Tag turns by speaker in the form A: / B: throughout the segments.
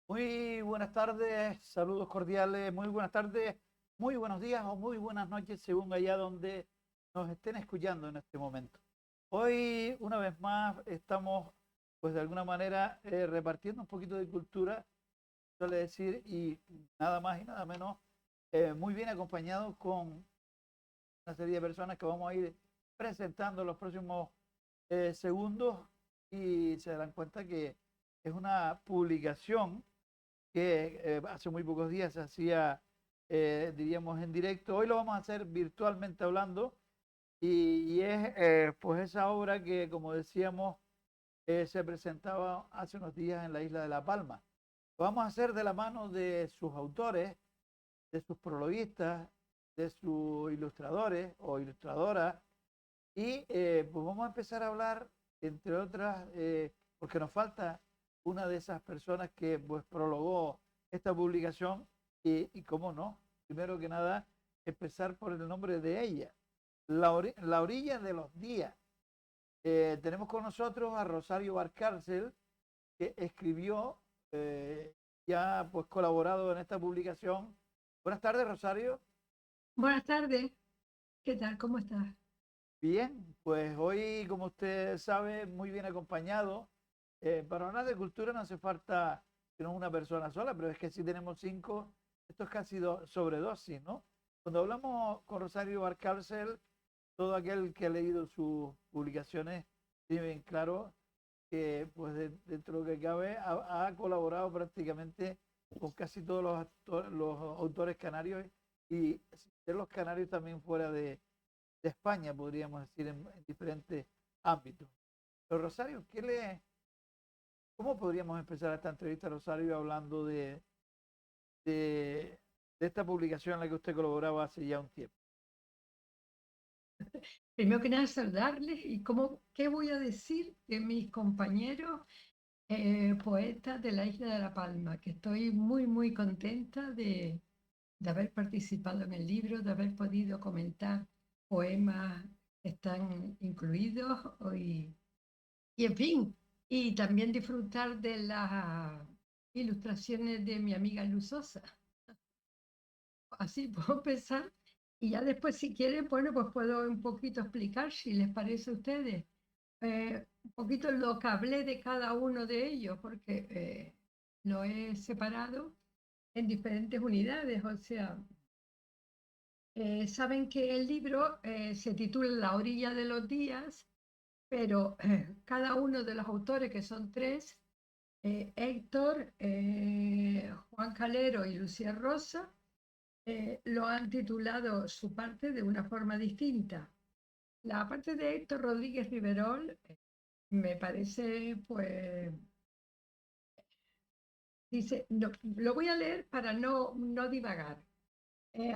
A: Muy buenas tardes, saludos cordiales, muy buenas tardes, muy buenos días o muy buenas noches, según allá donde nos estén escuchando en este momento. Hoy, una vez más, estamos, pues de alguna manera, repartiendo un poquito de cultura, suele decir, y nada más y nada menos, muy bien acompañados con una serie de personas que vamos a ir presentando en los próximos segundos y se darán cuenta que es una publicación que hace muy pocos días se hacía, diríamos, en directo. Hoy lo vamos a hacer virtualmente hablando y es pues esa obra que, como decíamos, se presentaba hace unos días en la isla de La Palma. Lo vamos a hacer de la mano de sus autores, de sus prologuistas, de sus ilustradores o ilustradoras y pues vamos a empezar a hablar, entre otras, porque nos falta una de esas personas que pues prologó esta publicación y cómo no, primero que nada, empezar por el nombre de ella, La orilla de los días. Tenemos con nosotros a Rosario Barcárcel, que escribió, ya pues colaborado en esta publicación. Buenas tardes, Rosario.
B: Buenas tardes, ¿qué tal? ¿Cómo estás?
A: Bien, pues hoy, como usted sabe, muy bien acompañado. Para hablar de cultura no hace falta sino una persona sola, pero es que si tenemos cinco, esto es casi sobredosis, ¿no? Cuando hablamos con Rosario Barcárcel, todo aquel que ha leído sus publicaciones tiene bien claro que, pues, dentro de lo que cabe, ha colaborado prácticamente con casi todos los autores canarios y de los canarios también fuera de España, podríamos decir, en diferentes ámbitos. Pero Rosario, ¿cómo podríamos empezar esta entrevista, Rosario, hablando de, de esta publicación en la que usted colaboraba hace ya un tiempo?
B: Primero que nada, saludarles y ¿qué voy a decir de mis compañeros poetas de la isla de La Palma? Que estoy muy, muy contenta de haber participado en el libro, de haber podido comentar poemas que están incluidos y en fin, y también disfrutar de las ilustraciones de mi amiga Luz Sosa. Así puedo pensar. Y ya después, si quieren, bueno, pues puedo un poquito explicar, si les parece a ustedes, un poquito lo que hablé de cada uno de ellos, porque lo he separado en diferentes unidades. O sea, saben que el libro se titula La orilla de los días, pero cada uno de los autores, que son tres, Héctor, Juan Calero y Lucía Rosa, lo han titulado su parte de una forma distinta. La parte de Héctor Rodríguez Riverol me parece, pues, dice, lo voy a leer para no divagar.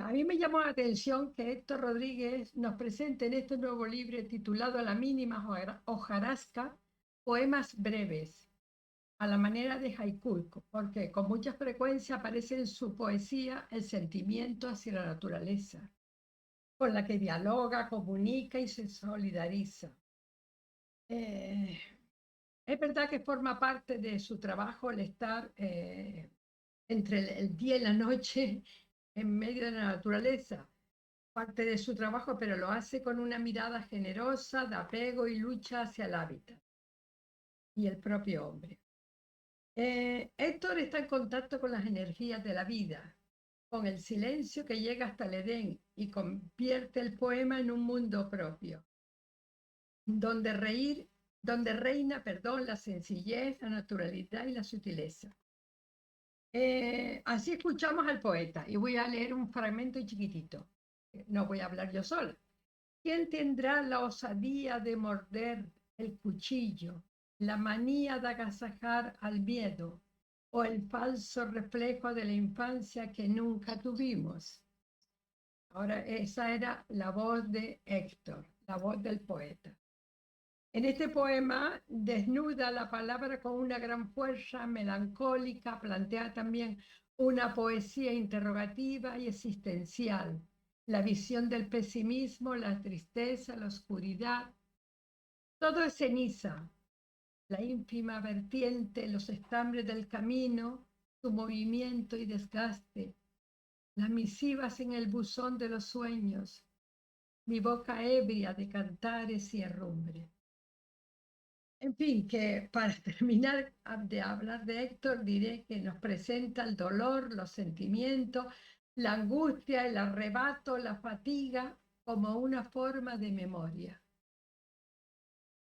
B: A mí me llamó la atención que Héctor Rodríguez nos presente en este nuevo libro titulado A la mínima hojarasca, poemas breves, a la manera de haiku, porque con mucha frecuencia aparece en su poesía el sentimiento hacia la naturaleza, con la que dialoga, comunica y se solidariza. Eh, es verdad que forma parte de su trabajo el estar entre el día y la noche en medio de la naturaleza, parte de su trabajo, pero lo hace con una mirada generosa de apego y lucha hacia el hábitat y el propio hombre. Héctor está en contacto con las energías de la vida, con el silencio que llega hasta el Edén y convierte el poema en un mundo propio donde reír, donde reina, perdón, la sencillez, la naturalidad y la sutileza. Así escuchamos al poeta y voy a leer un fragmento chiquitito. No voy a hablar yo sola. ¿Quién tendrá la osadía de morder el cuchillo, la manía de agasajar al miedo o el falso reflejo de la infancia que nunca tuvimos? Ahora, esa era la voz de Héctor, la voz del poeta. En este poema desnuda la palabra con una gran fuerza melancólica, plantea también una poesía interrogativa y existencial, la visión del pesimismo, la tristeza, la oscuridad. Todo es ceniza, la ínfima vertiente, los estambres del camino, su movimiento y desgaste, las misivas en el buzón de los sueños, mi boca ebria de cantares y herrumbre. En fin, que para terminar de hablar de Héctor, diré que nos presenta el dolor, los sentimientos, la angustia, el arrebato, la fatiga, como una forma de memoria.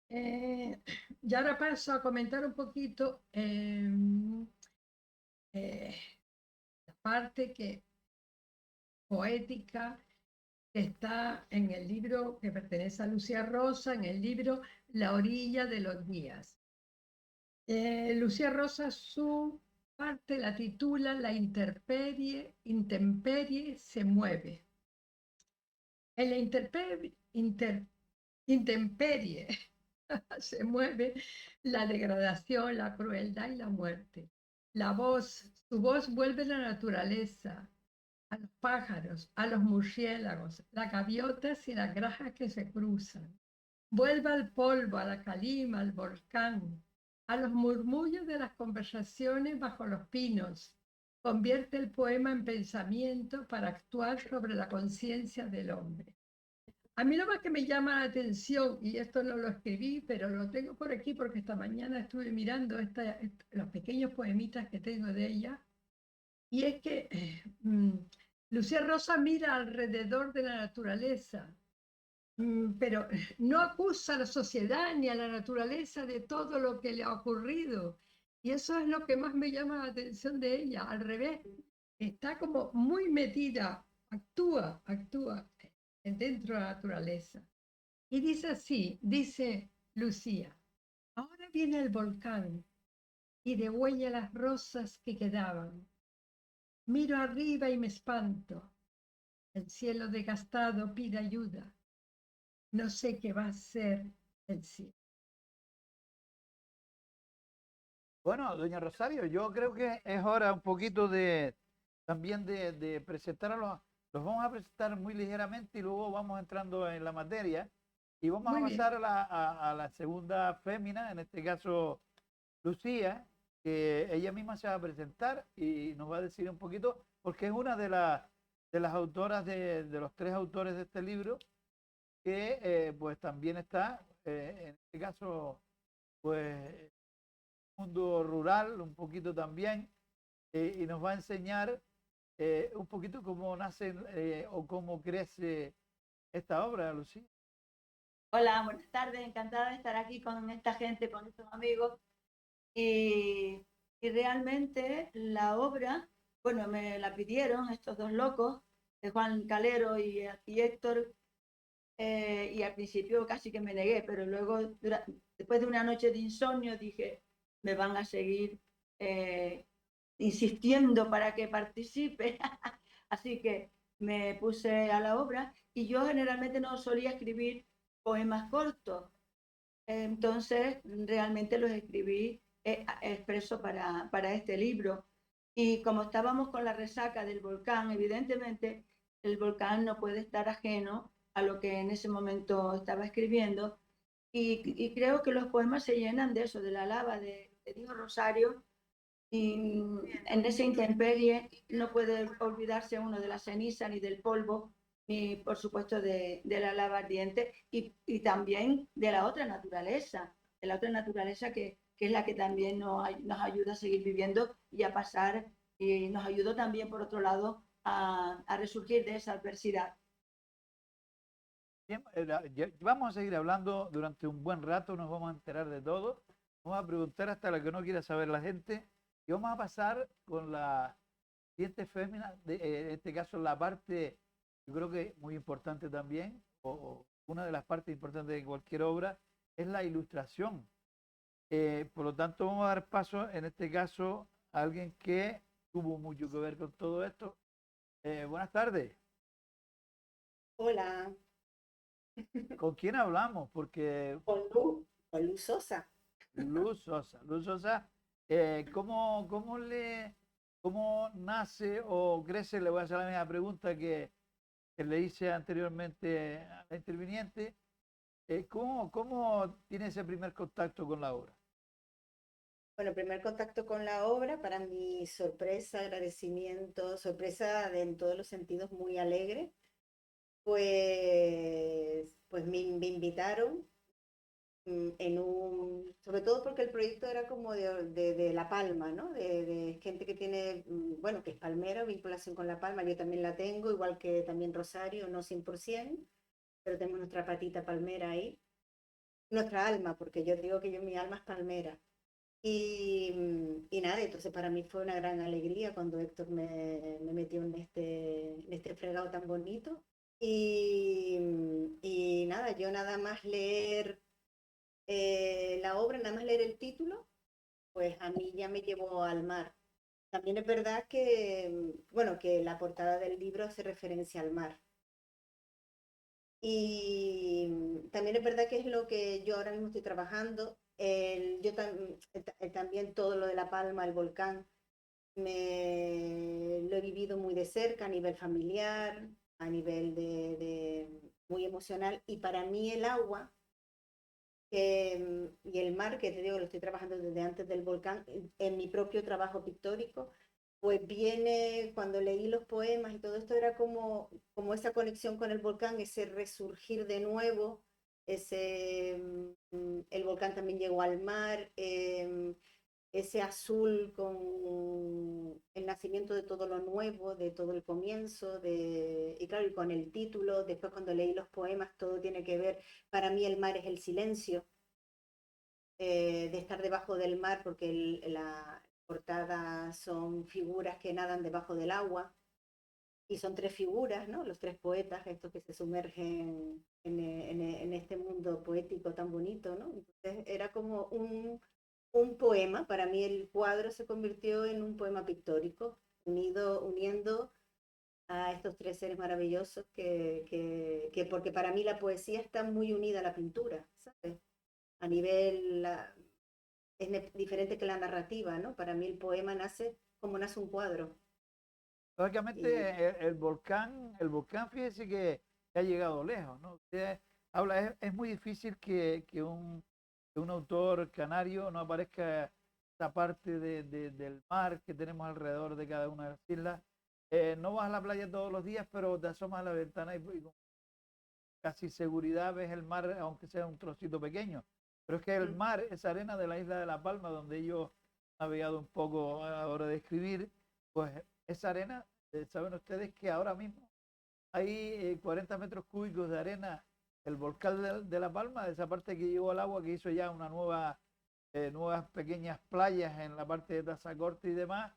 B: Y ahora paso a comentar un poquito la parte que, poética que está en el libro que pertenece a Lucía Rosa, en el libro La orilla de los días. Lucía Rosa su parte la titula La intemperie se mueve. En la intemperie se mueve la degradación, la crueldad y la muerte. Su voz vuelve a la naturaleza, a los pájaros, a los murciélagos, las gaviotas y las grajas que se cruzan. Vuelve al polvo, a la calima, al volcán, a los murmullos de las conversaciones bajo los pinos. Convierte el poema en pensamiento para actuar sobre la conciencia del hombre. A mí lo más que me llama la atención, y esto no lo escribí, pero lo tengo por aquí porque esta mañana estuve mirando los pequeños poemitas que tengo de ella, y es que Lucía Rosa mira alrededor de la naturaleza, pero no acusa a la sociedad ni a la naturaleza de todo lo que le ha ocurrido. Y eso es lo que más me llama la atención de ella. Al revés, está como muy metida, actúa dentro de la naturaleza. Y dice así, dice Lucía, ahora viene el volcán y degüella las rosas que quedaban. Miro arriba y me espanto. El cielo desgastado pide ayuda. No sé qué va a ser el cielo.
A: Bueno, doña Rosario, yo creo que es hora un poquito también de presentar los vamos a presentar muy ligeramente y luego vamos entrando en la materia y vamos a
B: Muy bien.
A: pasar a la segunda fémina, en este caso Lucía, que ella misma se va a presentar y nos va a decir un poquito, porque es una de las autoras de los tres autores de este libro, que pues también está, en este caso, pues mundo rural, un poquito también, y nos va a enseñar un poquito cómo nace o cómo crece esta obra, Lucía.
C: Hola, buenas tardes, encantada de estar aquí con esta gente, con estos amigos. Y, y realmente la obra, bueno, me la pidieron estos dos locos, Juan Calero y Héctor, y al principio casi que me negué, pero luego, después de una noche de insomnio, dije, me van a seguir eh, insistiendo para que participe. Así que me puse a la obra y yo generalmente no solía escribir poemas cortos, entonces realmente los escribí expreso para este libro. Y como estábamos con la resaca del volcán, evidentemente el volcán no puede estar ajeno a lo que en ese momento estaba escribiendo. Y creo que los poemas se llenan de eso, de la lava, dijo Rosario, y en esa intemperie no puede olvidarse uno de la ceniza ni del polvo, ni por supuesto de la lava ardiente y también de la otra naturaleza que es la que también nos ayuda a seguir viviendo y a pasar, y nos ayudó también por otro lado a resurgir de esa adversidad.
A: Bien, vamos a seguir hablando durante un buen rato, nos vamos a enterar de todo, vamos a preguntar hasta lo que no quiera saber la gente y vamos a pasar con la siguiente fémina, en este caso la parte, yo creo que muy importante también, o una de las partes importantes de cualquier obra, es la ilustración. Por lo tanto, vamos a dar paso, en este caso, a alguien que tuvo mucho que ver con todo esto. Buenas tardes.
D: Hola,
A: ¿Con quién hablamos? Porque
D: con Luz Sosa.
A: Luz Sosa, cómo nace o crece? Le voy a hacer la misma pregunta que le hice anteriormente a la interviniente. ¿Cómo tiene ese primer contacto con la obra?
D: Bueno, primer contacto con la obra, para mi sorpresa, agradecimiento, sorpresa en todos los sentidos muy alegre, pues me invitaron sobre todo porque el proyecto era como de La Palma, ¿no? De gente que tiene, bueno, que es palmera, vinculación con La Palma, yo también la tengo, igual que también Rosario, no 100%, pero tenemos nuestra patita palmera ahí, nuestra alma, porque yo digo que mi alma es palmera. Y nada, entonces para mí fue una gran alegría cuando Héctor me metió en este fregado tan bonito. Y nada, yo nada más leer la obra, nada más leer el título, pues a mí ya me llevó al mar. También es verdad que, bueno, que la portada del libro hace referencia al mar. Y también es verdad que es lo que yo ahora mismo estoy trabajando. También todo lo de La Palma, el volcán, lo he vivido muy de cerca a nivel familiar, a nivel muy emocional. Y para mí el agua y el mar, que te digo, lo estoy trabajando desde antes del volcán, en mi propio trabajo pictórico, pues viene, cuando leí los poemas y todo esto, era como esa conexión con el volcán, ese resurgir de nuevo, el volcán también llegó al mar, ese azul con el nacimiento de todo lo nuevo, de todo el comienzo, y claro, y con el título, después cuando leí los poemas, todo tiene que ver, para mí el mar es el silencio, de estar debajo del mar, porque la portada son figuras que nadan debajo del agua, y son tres figuras, ¿no? Los tres poetas, estos que se sumergen en este mundo poético tan bonito, ¿no? Entonces era como un poema, para mí el cuadro se convirtió en un poema pictórico, uniendo a estos tres seres maravillosos porque para mí la poesía está muy unida a la pintura, ¿sabes? A nivel, es diferente que la narrativa, ¿no? Para mí el poema nace como nace un cuadro. Y
A: Lógicamente, el volcán, fíjese que ha llegado lejos, ¿no? Usted habla, es muy difícil que un autor canario no aparezca esa parte del mar que tenemos alrededor de cada una de las islas. No vas a la playa todos los días, pero te asomas a la ventana y con casi seguridad ves el mar, aunque sea un trocito pequeño. Pero es que el
D: mm,
A: mar, esa arena de la isla de La Palma, donde yo he navegado un poco a la hora de escribir, pues esa arena, saben ustedes que ahora mismo hay 40 metros cúbicos de arena, el volcán de La Palma, de esa parte que llegó al agua, que hizo ya nuevas pequeñas playas en la parte de Tazacorte y demás,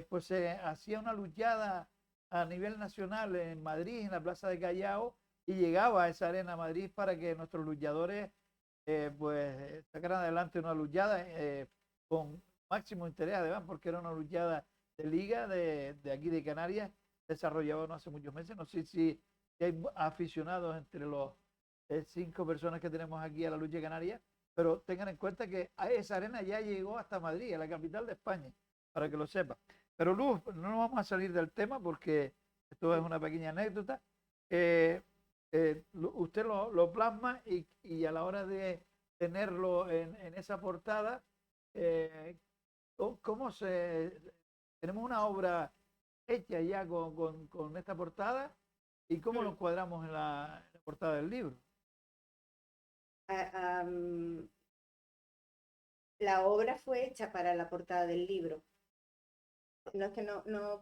A: pues se hacía una luchada a nivel nacional en Madrid, en la Plaza de Callao, y llegaba a esa arena a Madrid para que nuestros luchadores pues sacaran adelante una luchada con máximo interés, además, porque era una luchada de liga de aquí de Canarias, desarrollado no hace muchos meses. No sé si hay aficionados entre los 5 personas que tenemos aquí a la lucha canaria, pero tengan en cuenta que esa arena ya llegó hasta Madrid, a la capital de España, para que lo sepan. Pero Luz, no nos vamos a salir del tema porque esto es una pequeña anécdota. Eh, Usted lo plasma y a la hora de tenerlo en esa portada, eh, ¿cómo tenemos una obra hecha ya con esta portada y cómo lo
D: mm,
A: cuadramos en la portada del libro?
D: a- am, la obra fue hecha para la portada del libro. No es que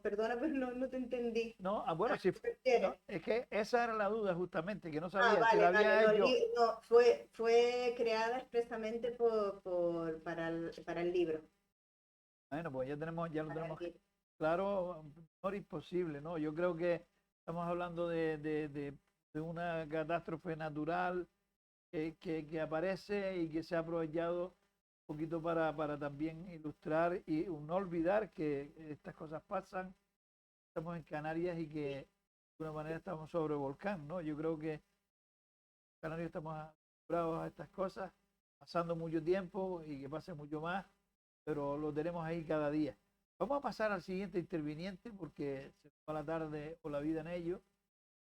D: perdona, pero no te entendí.
A: No,
D: ¿A
A: bueno,
D: qué
A: sí,
D: te
A: no,
D: refieres?
A: es que esa era la duda justamente, que no
D: Ah,
A: sabía si la
D: vale, vale,
A: había
D: no,
A: hecho.
D: no, fue creada expresamente para el libro.
A: Bueno, pues ya lo
D: Para el
A: tenemos
D: libro.
A: claro, no imposible, ¿no? Yo creo que estamos hablando de una catástrofe natural que aparece y que se ha aprovechado un poquito para también ilustrar y no olvidar que estas cosas pasan, estamos en Canarias y que de alguna manera estamos sobre volcán, ¿no? Yo creo que Canarios estamos acostumbrados a estas cosas, pasando mucho tiempo y que pase mucho más, pero lo tenemos ahí cada día. Vamos a pasar al siguiente interviniente porque se nos va la tarde o la vida en ello.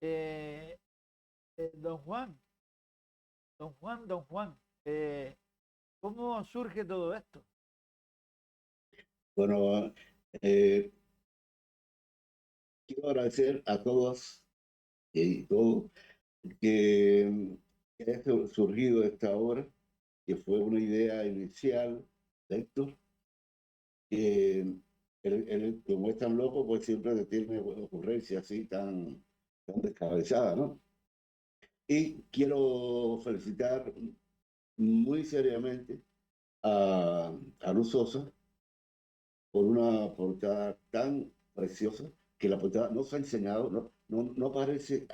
A: Eh, don Juan, don Juan, ¿cómo surge todo esto?
E: Bueno, quiero agradecer a todos y todos que haya surgido esta obra, que fue una idea inicial de Héctor, que él, como es tan loco, pues siempre tiene ocurrencias así tan descabezadas, ¿no? Y quiero felicitar muy seriamente a Luz Sosa por una portada tan preciosa, que la portada no se ha enseñado, no aparece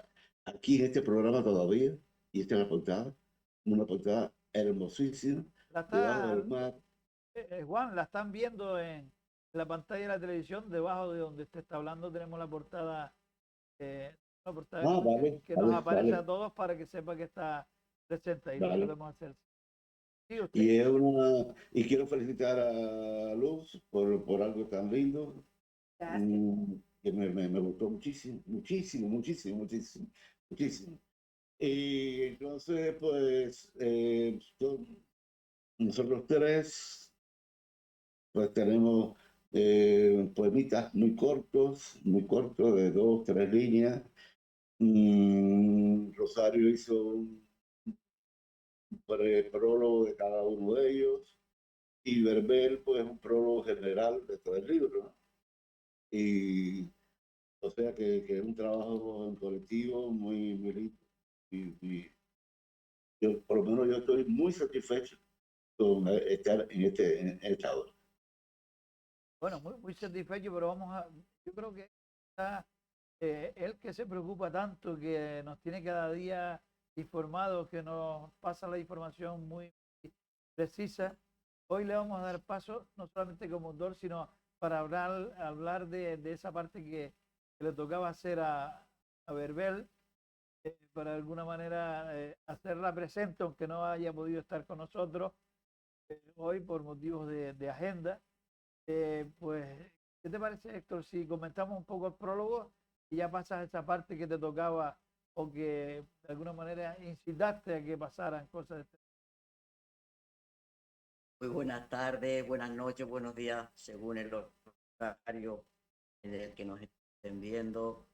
E: aquí en este programa todavía, y esta es la portada, una portada hermosísima,
A: La
E: debajo
A: está,
E: del mar.
A: Juan, la están viendo en la pantalla de la televisión, debajo de donde usted está hablando tenemos la portada
E: Ah, vale,
A: que nos
E: vale,
A: aparece a
E: vale,
A: todos para que sepa que está presente ahí, lo
E: vale.
A: solemos hacer. Sí, usted.
E: Y quiero felicitar a Luz por algo tan lindo,
D: Gracias.
E: que me gustó muchísimo, muchísimo, muchísimo, muchísimo, muchísimo. Y entonces, pues, nosotros tres, pues tenemos poemitas muy cortos, de 2, 3 líneas. Rosario hizo un prólogo de cada uno de ellos, y Verbel, pues, un prólogo general de todo el libro, ¿no? Y o sea que es un trabajo en colectivo muy lindo. Y yo, por lo menos, yo estoy muy satisfecho con estar en esta obra.
A: Bueno, muy satisfecho, pero yo creo que está él que se preocupa tanto, que nos tiene cada día informados, que nos pasa la información muy precisa. Hoy le vamos a dar paso, no solamente como autor, sino para hablar de esa parte que le tocaba hacer a Verbel, para de alguna manera hacerla presente, aunque no haya podido estar con nosotros hoy por motivos de agenda. Pues, ¿qué te parece, Héctor, si comentamos un poco el prólogo y ya pasas a esa parte que te tocaba o que de alguna manera incitaste a que pasaran cosas de este?
F: Muy buenas tardes, buenas noches, buenos días, según el horario en el que nos estén viendo.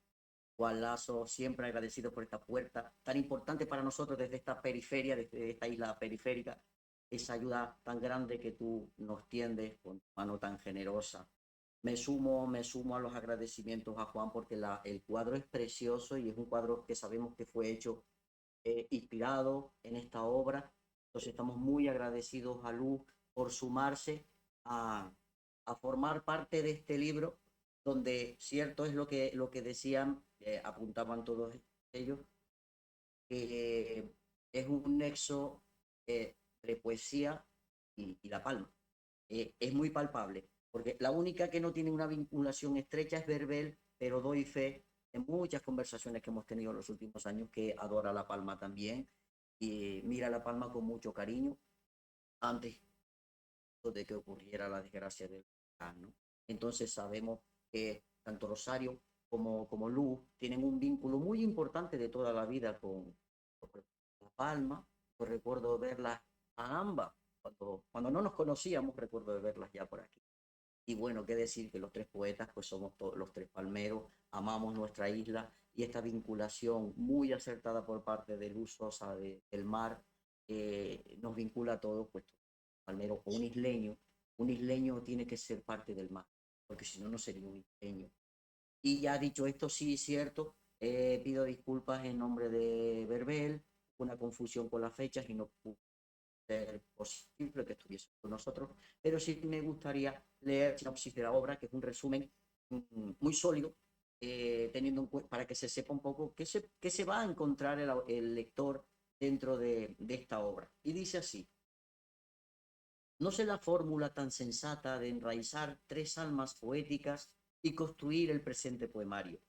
F: Juan Lazo, siempre agradecido por esta puerta tan importante para nosotros desde esta periferia, desde esta isla periférica, esa ayuda tan grande que tú nos tiendes con tu mano tan generosa. Me sumo a los agradecimientos a Juan porque el cuadro es precioso y es un cuadro que sabemos que fue hecho inspirado en esta obra. Entonces estamos muy agradecidos a Luz por sumarse a, a formar parte de este libro, donde cierto es lo que decían, apuntaban todos ellos, que es un nexo entre poesía y La Palma. Es muy palpable, porque la única que no tiene una vinculación estrecha es Verbel, pero doy fe en muchas conversaciones que hemos tenido en los últimos años que adora La Palma también y mira La Palma con mucho cariño antes de que ocurriera la desgracia del huracán, ¿no? Entonces sabemos que tanto Rosario como Luz tienen un vínculo muy importante de toda la vida con La Palma. Yo recuerdo verlas a ambas cuando no nos conocíamos, recuerdo de verlas ya por aquí. Y bueno, qué decir que los tres poetas, pues somos todos los tres palmeros, amamos nuestra isla y esta vinculación muy acertada por parte de Luz Sosa del mar nos vincula a todos, pues palmero o un isleño tiene que ser parte del mar, porque si no, no sería un isleño. Y ya dicho esto, sí, cierto, pido disculpas en nombre de Verbel, una confusión con las fechas y no pudo ser posible que estuviese con nosotros, pero sí me gustaría leer sinopsis de la obra, que es un resumen muy sólido, teniendo en cuenta, para que se sepa un poco qué se va a encontrar el lector dentro de esta obra. Y dice así: no sé la fórmula tan sensata de enraizar tres almas poéticas y construir el presente poemario.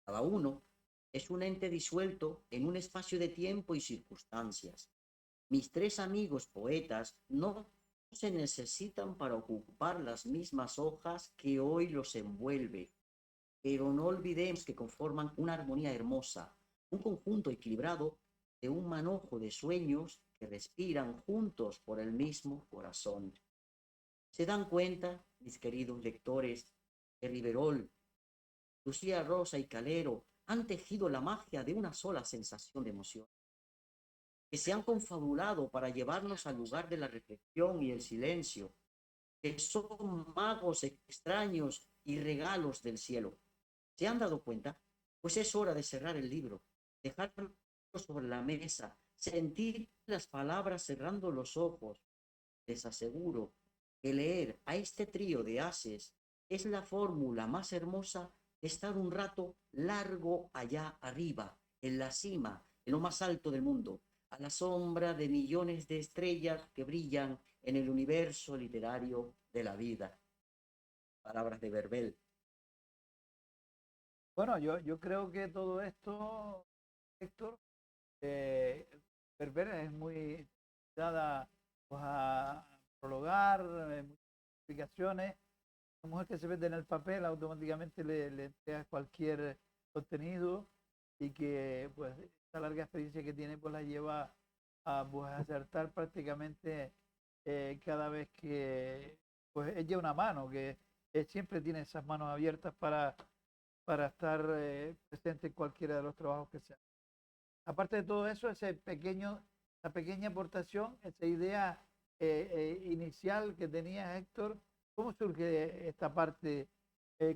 F: Cada uno es un ente disuelto en un espacio de tiempo y circunstancias. Mis tres amigos poetas no se necesitan para ocupar las mismas hojas que hoy los envuelve, pero no olvidemos que conforman una armonía hermosa, un conjunto equilibrado de un manojo de sueños que respiran juntos por el mismo corazón. ¿Se dan cuenta mis queridos lectores de Riverol, Lucía Rosa y Calero han tejido la magia de una sola sensación de emoción, que se han confabulado para llevarnos al lugar de la reflexión y el silencio, que son magos extraños y regalos del cielo. ¿Se han dado cuenta? Pues es hora de cerrar el libro, dejarlo sobre la mesa, sentir las palabras cerrando los ojos. Les aseguro que leer a este trío de ases es la fórmula más hermosa de estar un rato largo allá arriba, en la cima, en lo más alto del mundo, a la sombra de millones de estrellas que brillan en el universo literario de la vida. Palabras de Verbel.
A: Bueno, yo creo que todo esto, Héctor, eh, Berber es muy dada pues, a prologar muchas explicaciones. Una mujer que se vende en el papel automáticamente le entrega cualquier contenido y que pues esta larga experiencia que tiene pues la lleva a pues, acertar prácticamente cada vez que pues echa una mano, que siempre tiene esas manos abiertas para estar presente en cualquiera de los trabajos que sea. Aparte de todo eso, esa pequeña aportación, esa idea inicial que tenía Héctor, ¿cómo surge esta parte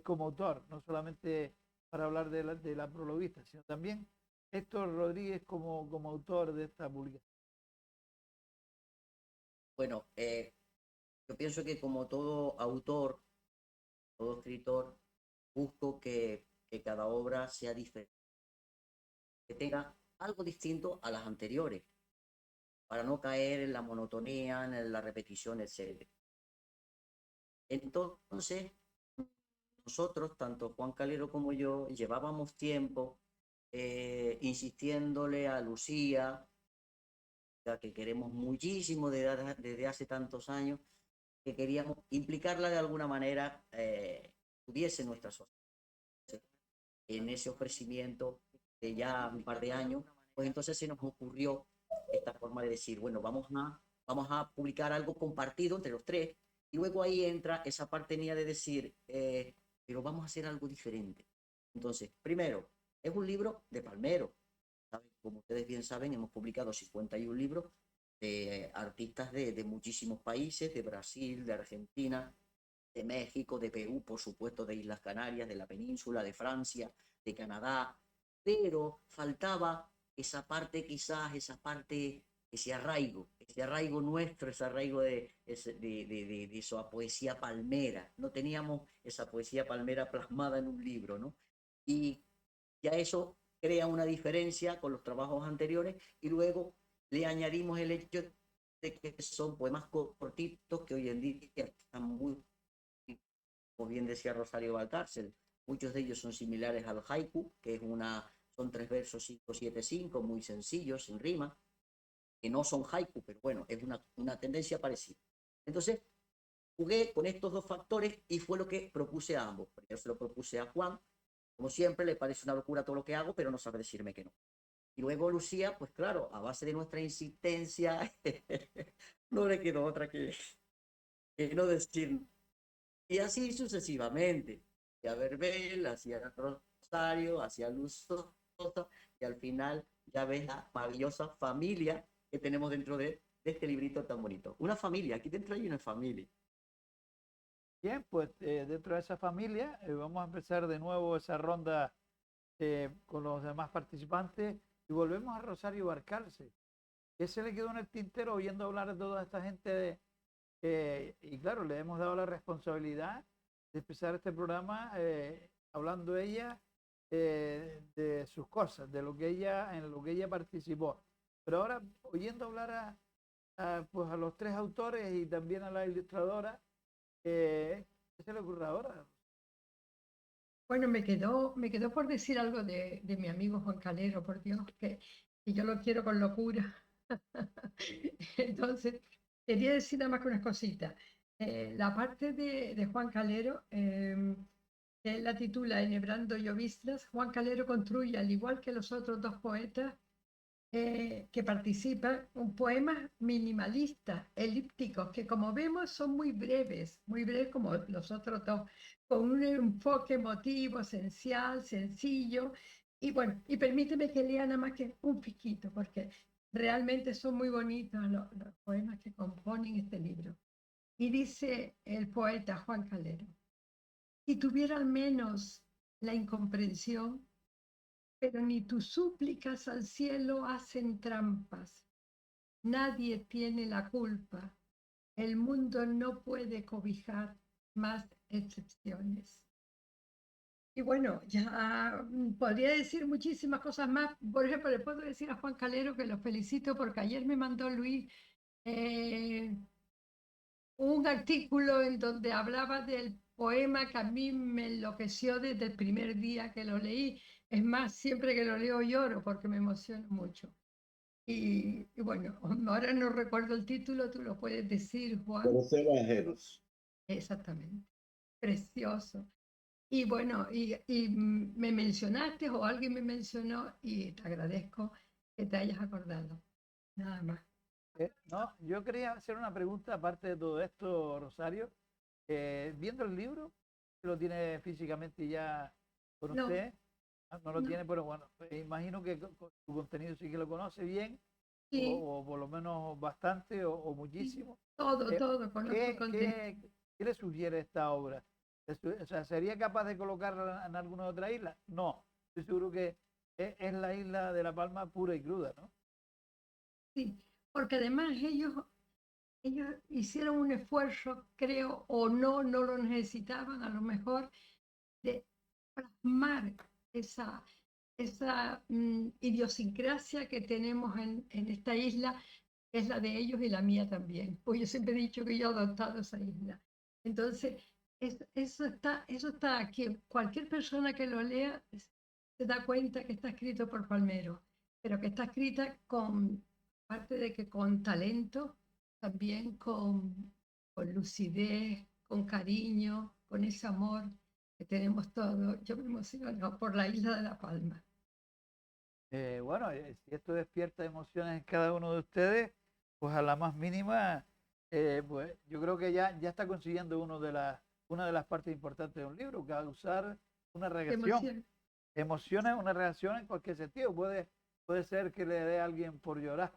A: como autor? No solamente para hablar de la prologuista, sino también Héctor Rodríguez como autor de esta publicación.
F: Bueno, yo pienso que como todo autor, todo escritor, busco que cada obra sea diferente, que tenga algo distinto a las anteriores, para no caer en la monotonía, en la repetición, etc. Entonces, nosotros, tanto Juan Calero como yo, llevábamos tiempo insistiéndole a Lucía, ya que queremos muchísimo desde hace tantos años, que queríamos implicarla de alguna manera, tuviese nuestra sociedad en ese ofrecimiento de ya un par de años. Pues entonces se nos ocurrió esta forma de decir, bueno, vamos a publicar algo compartido entre los tres, y luego ahí entra esa parte mía de decir, pero vamos a hacer algo diferente. Entonces, primero, es un libro de Palmero. ¿Saben? Como ustedes bien saben, hemos publicado 51 libros de artistas de muchísimos países, de Brasil, de Argentina, de México, de Perú, por supuesto, de Islas Canarias, de la península, de Francia, de Canadá, pero faltaba esa parte quizás, ese arraigo nuestro, ese arraigo de esa poesía palmera. No teníamos esa poesía palmera plasmada en un libro, ¿no? Y ya eso crea una diferencia con los trabajos anteriores, y luego le añadimos el hecho de que son poemas cortitos que hoy en día están muy, como bien decía Rosario Valcárcel, muchos de ellos son similares al haiku, que son 3 versos 5, 7, 5, muy sencillos, sin rima, que no son haiku, pero bueno, es una tendencia parecida. Entonces, jugué con estos dos factores y fue lo que propuse a ambos. Primero se lo propuse a Juan, como siempre, le parece una locura todo lo que hago, pero no sabe decirme que no. Y luego Lucía, pues claro, a base de nuestra insistencia, no le quedó otra que no decir. Y así sucesivamente. Hacia Verbel, hacia Rosario, hacia Luz Sosa, y al final ya ves la maravillosa familia que tenemos dentro de este librito tan bonito. Una familia, aquí dentro hay una familia.
A: Bien, pues dentro de esa familia vamos a empezar de nuevo esa ronda con los demás participantes y volvemos a Rosario Valcárcel. ¿Qué se le quedó en el tintero oyendo hablar de toda esta gente? Y claro, le hemos dado la responsabilidad de empezar este programa hablando ella de sus cosas, en lo que ella participó. Pero ahora, oyendo hablar pues a los tres autores y también a la ilustradora, ¿qué se le ocurre ahora?
B: Bueno, me quedó por decir algo de mi amigo Juan Calero, por Dios, que yo lo quiero con locura. Entonces, quería decir nada más que unas cositas. La parte de Juan Calero, que él la titula Enhebrando lloviznas, Juan Calero construye, al igual que los otros dos poetas, que participan, un poemas minimalistas, elípticos, que como vemos son muy breves como los otros dos, con un enfoque emotivo, esencial, sencillo. Y bueno, y permíteme que lea nada más que un piquito, porque realmente son muy bonitos los poemas que componen este libro. Y dice el poeta Juan Calero: si tuviera al menos la incomprensión, pero ni tus súplicas al cielo hacen trampas. Nadie tiene la culpa. El mundo no puede cobijar más excepciones. Y bueno, ya podría decir muchísimas cosas más. Por ejemplo, le puedo decir a Juan Calero que lo felicito porque ayer me mandó Luis un artículo en donde hablaba del poema que a mí me enloqueció desde el primer día que lo leí. Es más, siempre que lo leo lloro porque me emociono mucho. Y bueno, ahora no recuerdo el título, tú lo puedes decir, Juan.
E: Conocer ajenos.
B: Exactamente, precioso. Y bueno, me mencionaste o alguien me mencionó y te agradezco que te hayas acordado. Nada más.
A: No, yo quería hacer una pregunta aparte de todo esto, Rosario. Viendo el libro, que lo tiene físicamente ya con
B: No,
A: usted. Ah, no lo
B: no,
A: tiene, pero bueno, imagino que su contenido sí que lo conoce bien,
B: sí,
A: o por lo menos bastante, o muchísimo. Eh,
B: todo, conozco el
A: ¿qué,
B: contenido.
A: qué, qué le sugiere esta obra? O sea, ¿sería capaz de colocarla en alguna otra isla? No, estoy seguro que es la isla de La Palma pura y cruda, ¿no?
B: Sí, porque además ellos hicieron un esfuerzo, creo, o no lo necesitaban, a lo mejor, de plasmar esa idiosincrasia que tenemos en esta isla, que es la de ellos y la mía también. Pues yo siempre he dicho que yo he adoptado esa isla. Entonces, eso está, que cualquier persona que lo lea se da cuenta que está escrito por Palmero, pero que está escrita con, aparte de que con talento, también con lucidez, con cariño, con ese amor que tenemos todos. Yo me emociono por la isla de La Palma.
A: Bueno, si esto despierta emociones en cada uno de ustedes, pues a la más mínima, pues yo creo que ya está consiguiendo una de las partes importantes de un libro, causar una
B: Qué
A: reacción.
B: emoción.
A: Emociones, una reacción en cualquier sentido. Puede ser que le dé a alguien por llorar,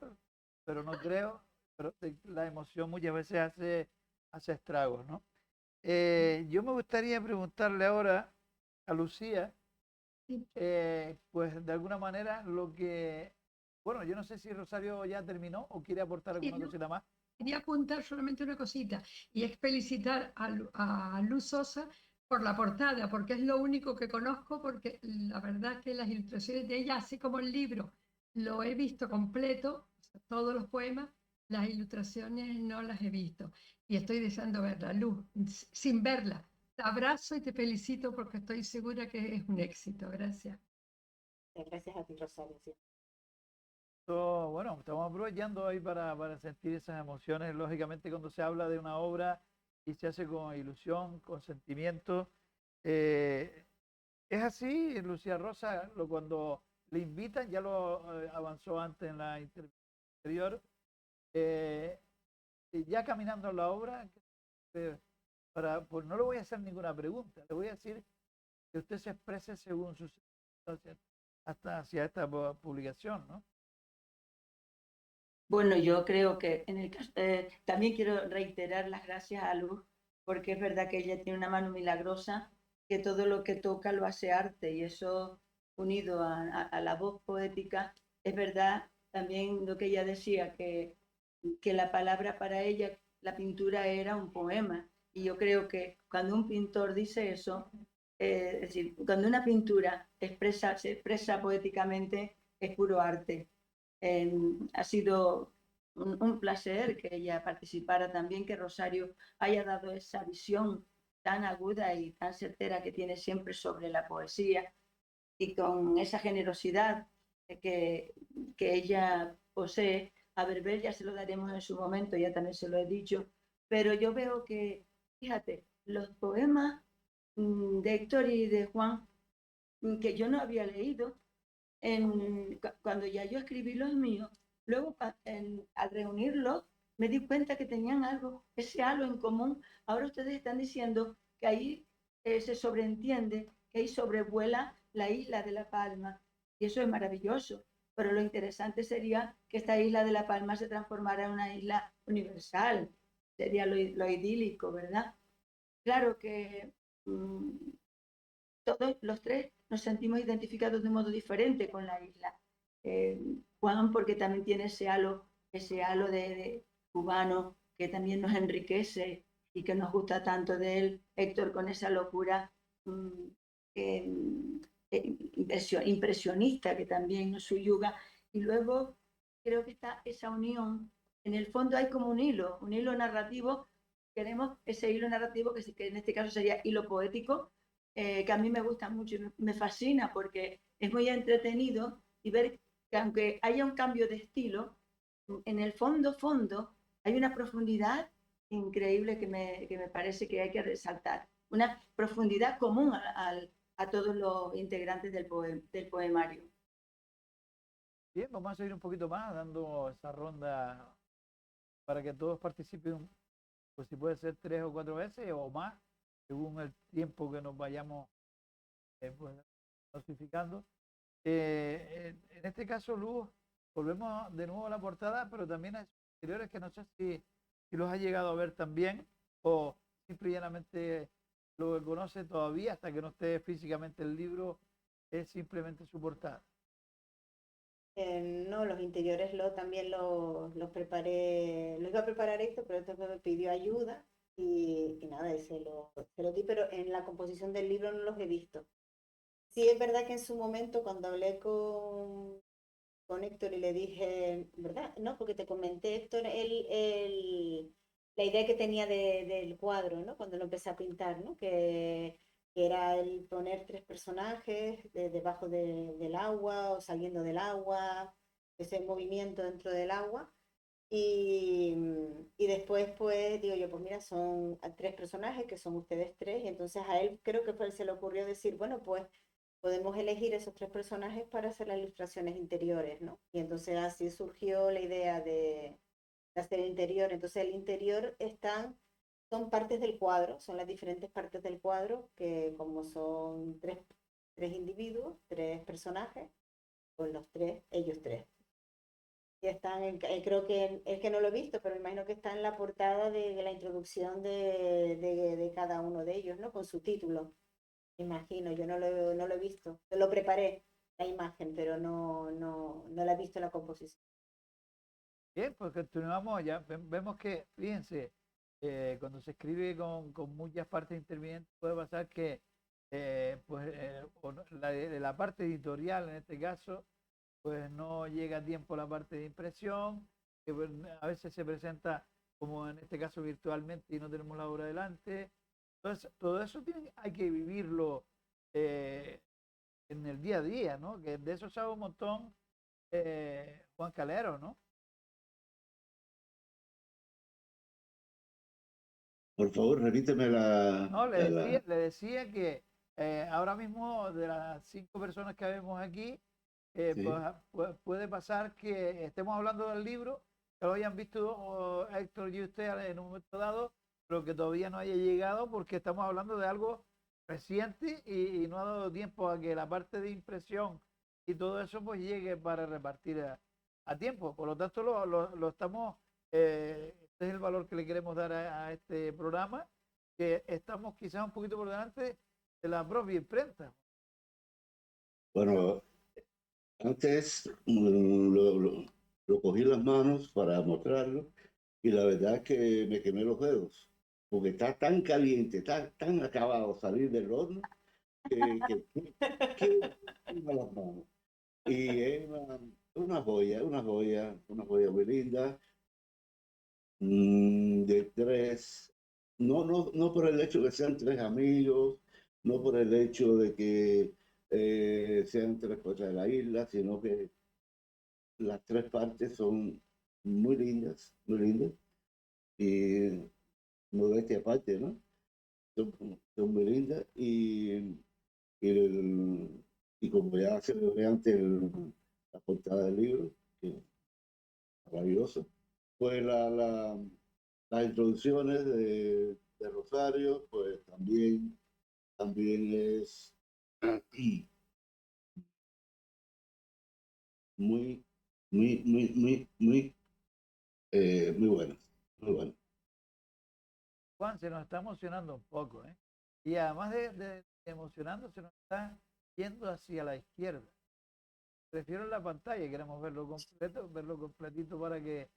A: pero no creo. Pero la emoción muchas veces hace estragos, ¿no? Yo me gustaría preguntarle ahora a Lucía,
B: Sí,
A: pues de alguna manera bueno, yo no sé si Rosario ya terminó o quiere aportar
B: sí,
A: alguna
B: no,
A: cosita más.
B: quería apuntar solamente una cosita y es felicitar a Luz Sosa por la portada, porque es lo único que conozco, porque la verdad que las ilustraciones de ella, así como el libro, lo he visto completo, o sea, todos los poemas, las ilustraciones no las he visto y estoy deseando verla. Luz, sin verla. Te abrazo y te felicito porque estoy segura que es un éxito. Gracias.
D: Gracias a ti, Rosario. Sí.
A: Bueno, estamos aprovechando ahí para sentir esas emociones. Lógicamente, cuando se habla de una obra y se hace con ilusión, con sentimiento, es así, Lucía Rosa, cuando le invitan, ya lo avanzó antes en la intervención anterior, eh, ya caminando en la obra, pues no le voy a hacer ninguna pregunta, le voy a decir que usted se exprese según sus circunstancias hasta hacia esta publicación, ¿no?
C: Bueno, yo creo que en el caso, también quiero reiterar las gracias a Luz, porque es verdad que ella tiene una mano milagrosa, que todo lo que toca lo hace arte, y eso unido a la voz poética, es verdad también lo que ella decía, que la palabra para ella, la pintura era un poema, y yo creo que cuando un pintor dice eso, es decir, cuando una pintura se expresa poéticamente, es puro arte. Ha sido un placer que ella participara también, que Rosario haya dado esa visión tan aguda y tan certera que tiene siempre sobre la poesía y con esa generosidad que ella posee. A Verbel ya se lo daremos en su momento, ya también se lo he dicho, pero yo veo que, fíjate, los poemas de Héctor y de Juan, que yo no había leído, cuando ya yo escribí los míos, luego al reunirlos me di cuenta que tenían algo, ese algo en común. Ahora ustedes están diciendo que ahí se sobreentiende, que ahí sobrevuela la isla de La Palma, y eso es maravilloso. Pero lo interesante sería que esta isla de La Palma se transformara en una isla universal, sería lo idílico, ¿verdad? Claro que todos los tres nos sentimos identificados de un modo diferente con la isla. Juan, porque también tiene ese halo de cubano que también nos enriquece y que nos gusta tanto de él. Héctor, con esa locura mm, eh, impresionista que también nos suyuga. Y luego creo que está esa unión. En el fondo hay como un hilo narrativo. Queremos ese hilo narrativo que en este caso sería hilo poético, que a mí me gusta mucho y me fascina porque es muy entretenido y ver que aunque haya un cambio de estilo, en el fondo, hay una profundidad increíble que me parece que hay que resaltar. Una profundidad común a todos los integrantes del poemario.
A: Bien, vamos a seguir un poquito más dando esa ronda para que todos participen, pues si puede ser 3 o 4 veces o más, según el tiempo que nos vayamos pues, clasificando. En este caso, Luz, volvemos de nuevo a la portada, pero también a esos interiores que no sé si los ha llegado a ver también o simple y llanamente lo que conoce todavía hasta que no esté físicamente el libro, es simplemente su portada.
D: No, los interiores también los preparé, los iba a preparar esto, pero esto me pidió ayuda y nada, y se lo di, pero en la composición del libro no los he visto. Sí, es verdad que en su momento cuando hablé con Héctor y le dije, ¿verdad? No, porque te comenté, Héctor, la idea que tenía del cuadro, ¿no? Cuando lo empecé a pintar, ¿no? Que era el poner tres personajes debajo del agua o saliendo del agua, ese movimiento dentro del agua. Y, y después, pues, digo yo, pues mira, son tres personajes que son ustedes tres, y entonces a él creo que se le ocurrió decir, bueno, pues podemos elegir esos tres personajes para hacer las ilustraciones interiores, ¿no? Y entonces así surgió la idea de hacer el interior. Entonces el interior son partes del cuadro, son las diferentes partes del cuadro, que como son tres individuos, tres personajes, pues los tres, ellos tres. Y están, creo que es que no lo he visto, pero me imagino que está en la portada de la introducción de cada uno de ellos, ¿no? Con su título. Imagino, yo no lo he visto. Lo preparé, la imagen, pero no la he visto en la composición.
A: Bien, pues continuamos, ya vemos que, fíjense, cuando se escribe con muchas partes intervinientes puede pasar que la parte editorial en este caso pues no llega a tiempo la parte de impresión, que pues, a veces se presenta como en este caso virtualmente y no tenemos la obra delante. Entonces, todo eso hay que vivirlo en el día a día, ¿no? Que de eso sabe un montón Juan Calero, ¿no?
E: Por favor, repíteme
A: No, le decía que ahora mismo de las 5 personas que vemos aquí,
E: sí.
A: puede pasar que estemos hablando del libro, que lo hayan visto Héctor y usted en un momento dado, pero que todavía no haya llegado porque estamos hablando de algo reciente y no ha dado tiempo a que la parte de impresión y todo eso pues llegue para repartir a tiempo. Por lo tanto, lo estamos, este es el valor que le queremos dar a este programa, que estamos quizás un poquito por delante de la propia imprenta.
E: Bueno, antes lo cogí en las manos para mostrarlo y la verdad es que me quemé los dedos porque está tan caliente, tan acabado salir del horno que quema las manos. Y es una joya muy linda, de tres, no por el hecho de que sean tres amigos, no por el hecho de que sean tres cosas de la isla, sino que las tres partes son muy lindas, y modestia aparte, ¿no? Son muy lindas y como ya se ve ante la portada del libro, que es maravilloso, pues las introducciones de Rosario, pues también es muy, muy buena, muy buena.
A: Juan, se nos está emocionando un poco, ¿eh? Y además de emocionando, se nos está yendo hacia la izquierda. Prefiero en la pantalla, queremos verlo completo, verlo completito para que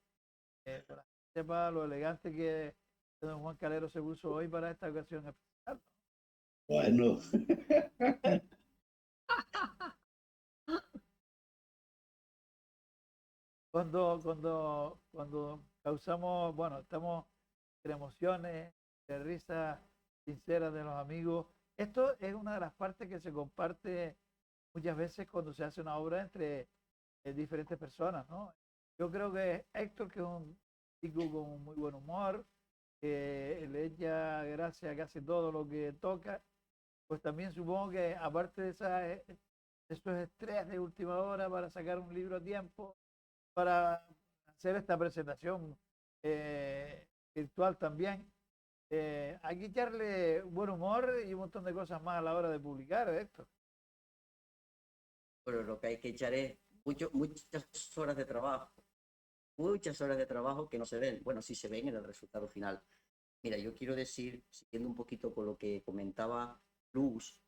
A: para que sepa lo elegante que don Juan Calero se puso hoy para esta ocasión especial.
E: Bueno,
A: Cuando causamos, bueno, estamos entre emociones, de risas sinceras de los amigos. Esto es una de las partes que se comparte muchas veces cuando se hace una obra entre diferentes personas, ¿no? Yo creo que Héctor, que es un chico con muy buen humor, que le echa gracia a casi todo lo que toca, pues también supongo que aparte de esos estrés de última hora para sacar un libro a tiempo, para hacer esta presentación virtual también, hay que echarle buen humor y un montón de cosas más a la hora de publicar esto.
F: Pero lo que hay que echar es muchas horas de trabajo que no se ven. Bueno, sí se ven en el resultado final. Mira, yo quiero decir, siguiendo un poquito con lo que comentaba Luz,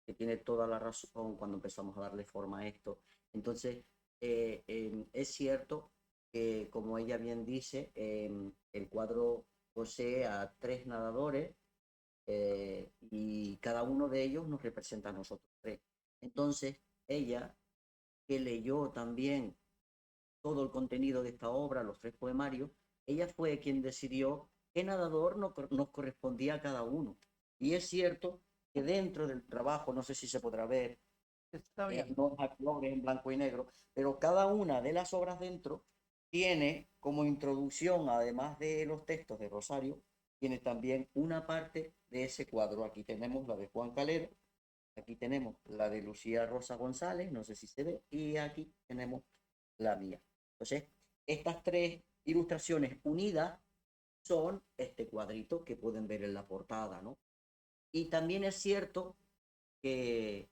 F: que tiene toda la razón cuando empezamos a darle forma a esto. Entonces, es cierto que, como ella bien dice, el cuadro posee a 3 nadadores y cada uno de ellos nos representa a nosotros 3. Entonces, ella, que leyó también todo el contenido de esta obra, los 3 poemarios, ella fue quien decidió qué nadador nos correspondía a cada uno. Y es cierto que dentro del trabajo, no sé si se podrá ver,
A: Está bien.
F: no a colores en blanco y negro, pero cada una de las obras dentro tiene como introducción, además de los textos de Rosario, tiene también una parte de ese cuadro. Aquí tenemos la de Juan Calero, aquí tenemos la de Lucía Rosa González, no sé si se ve, y aquí tenemos la mía. Entonces, estas 3 ilustraciones unidas son este cuadrito que pueden ver en la portada, ¿no? Y también es cierto que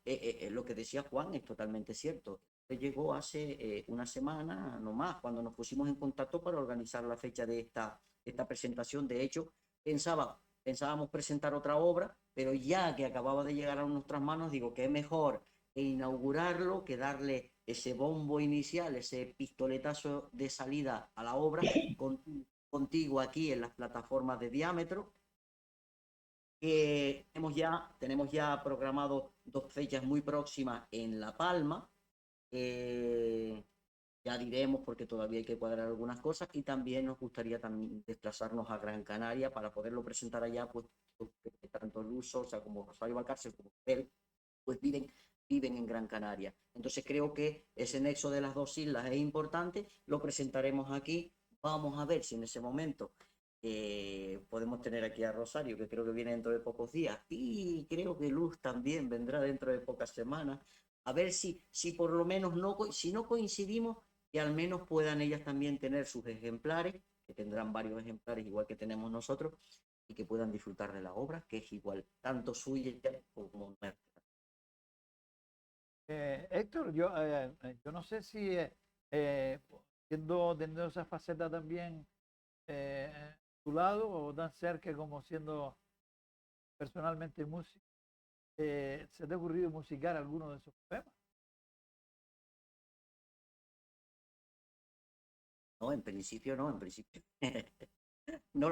F: lo que decía Juan es totalmente cierto. Llegó hace una semana, no más, cuando nos pusimos en contacto para organizar la fecha de esta presentación. De hecho, pensábamos presentar otra obra, pero ya que acababa de llegar a nuestras manos, digo que es mejor inaugurarlo que darle ese bombo inicial, ese pistoletazo de salida a la obra contigo aquí en las plataformas de Diámetro. Tenemos ya programado 2 fechas muy próximas en La Palma. Ya diremos porque todavía hay que cuadrar algunas cosas, y también nos gustaría también desplazarnos a Gran Canaria para poderlo presentar allá, pues tanto Luz Sosa como Rosario Valcárcel como él, pues viven en Gran Canaria. Entonces creo que ese nexo de las 2 islas es importante, lo presentaremos aquí. Vamos a ver si en ese momento podemos tener aquí a Rosario, que creo que viene dentro de pocos días, y creo que Luz también vendrá dentro de pocas semanas, a ver si por lo menos si no coincidimos, que al menos puedan ellas también tener sus ejemplares, que tendrán varios ejemplares igual que tenemos nosotros, y que puedan disfrutar de la obra, que es igual, tanto suya como nuestra.
A: Héctor, yo no sé si teniendo esa faceta también a tu lado o tan cerca como siendo personalmente músico, ¿se te ha ocurrido musicar alguno de esos poemas?
F: No, en principio no, en principio. No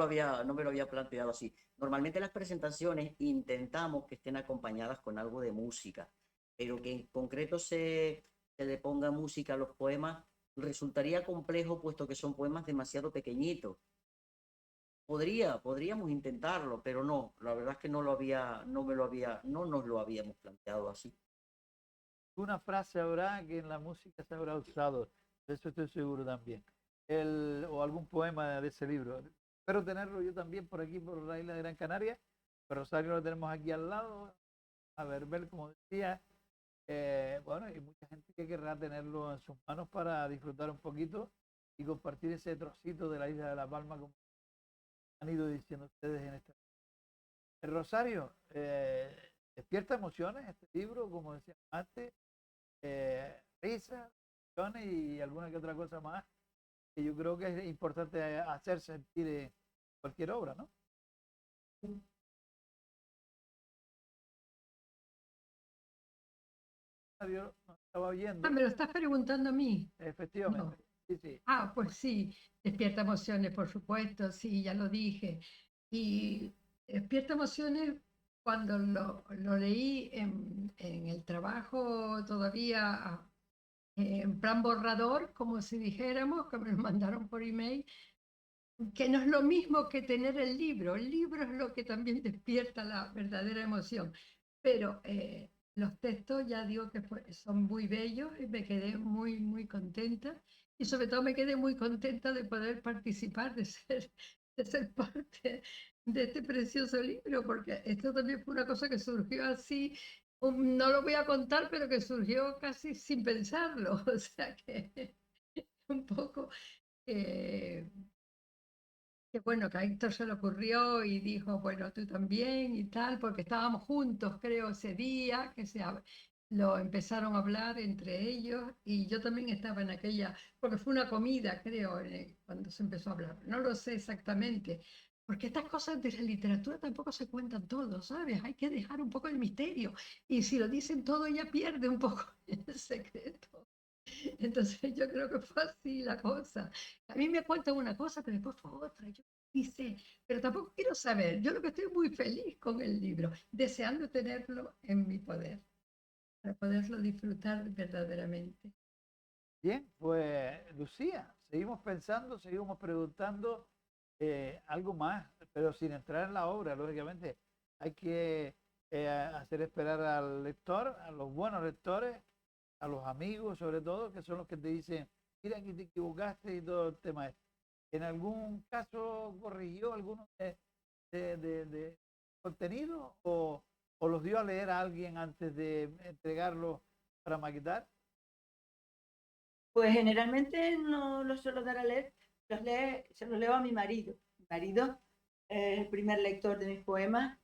F: me lo había planteado así. Normalmente las presentaciones intentamos que estén acompañadas con algo de música, pero que en concreto se le ponga música a los poemas resultaría complejo, puesto que son poemas demasiado pequeñitos. Podríamos intentarlo, pero no, la verdad es que no nos lo habíamos planteado así.
A: Una frase habrá que en la música se habrá usado, de eso estoy seguro también. O algún poema de ese libro. Espero tenerlo yo también por aquí, por la isla de Gran Canaria. Pero Rosario lo tenemos aquí al lado. A ver, como decía, Bueno, hay mucha gente que querrá tenerlo en sus manos para disfrutar un poquito y compartir ese trocito de la isla de La Palma, como han ido diciendo ustedes en este. El Rosario, despierta emociones este libro, como decía antes, risas, emociones y alguna que otra cosa más que yo creo que es importante hacer sentir cualquier obra, ¿no? Rosario, nos estaba
B: Ah,
A: oyendo,
B: ¿me lo estás preguntando a mí? No.
A: efectivamente. Sí, sí.
B: Ah, pues sí, despierta emociones, por supuesto, sí, ya lo dije. Y despierta emociones cuando lo leí en el trabajo todavía en plan borrador, como si dijéramos, que me lo mandaron por email, que no es lo mismo que tener el libro. El libro es lo que también despierta la verdadera emoción. Pero los textos ya digo que son muy bellos y me quedé muy, muy contenta. Y sobre todo me quedé muy contenta de poder participar, de ser parte de este precioso libro, porque esto también fue una cosa que surgió así, no lo voy a contar, pero que surgió casi sin pensarlo. O sea que un poco que bueno, que a Héctor se le ocurrió y dijo, bueno, tú también y tal, porque estábamos juntos, creo, ese día, lo empezaron a hablar entre ellos y yo también estaba en aquella, porque fue una comida, creo, cuando se empezó a hablar. No lo sé exactamente, porque estas cosas de la literatura tampoco se cuentan todo, ¿sabes? Hay que dejar un poco el misterio y si lo dicen todo ya pierde un poco el secreto. Entonces yo creo que fue así la cosa. A mí me cuentan una cosa, pero después fue otra. Yo dice, pero tampoco quiero saber. Yo lo que estoy muy feliz con el libro, deseando tenerlo en mi poder, para poderlo disfrutar verdaderamente.
A: Bien, pues Lucía, seguimos pensando, seguimos preguntando algo más, pero sin entrar en la obra, lógicamente. Hay que hacer esperar al lector, a los buenos lectores, a los amigos sobre todo, que son los que te dicen, mira que te equivocaste y todo el tema este. ¿En algún caso corrigió alguno de contenido o los dio a leer a alguien antes de entregarlos para maquetar?
C: Pues generalmente no los suelo dar a leer, se los leo a mi marido. Mi marido es el primer lector de mis poemas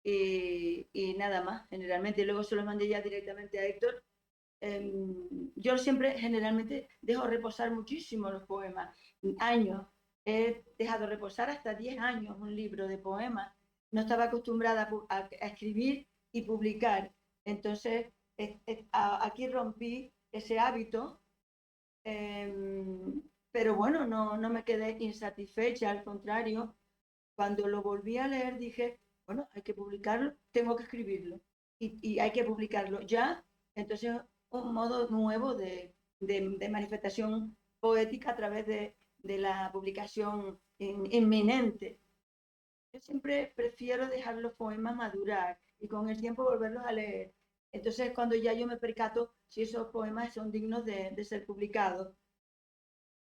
C: y nada más, generalmente. Y luego se los mandé ya directamente a Héctor. Yo siempre, generalmente, dejo reposar muchísimo los poemas, años. He dejado reposar hasta 10 años un libro de poemas. No estaba acostumbrada a escribir y publicar. Entonces, aquí rompí ese hábito, pero bueno, no me quedé insatisfecha, al contrario, cuando lo volví a leer dije, bueno, hay que publicarlo, tengo que escribirlo y hay que publicarlo ya. Entonces, un modo nuevo de manifestación poética a través de la publicación inminente. Yo siempre prefiero dejar los poemas madurar y con el tiempo volverlos a leer. Entonces, cuando ya yo me percato si esos poemas son dignos de ser publicados.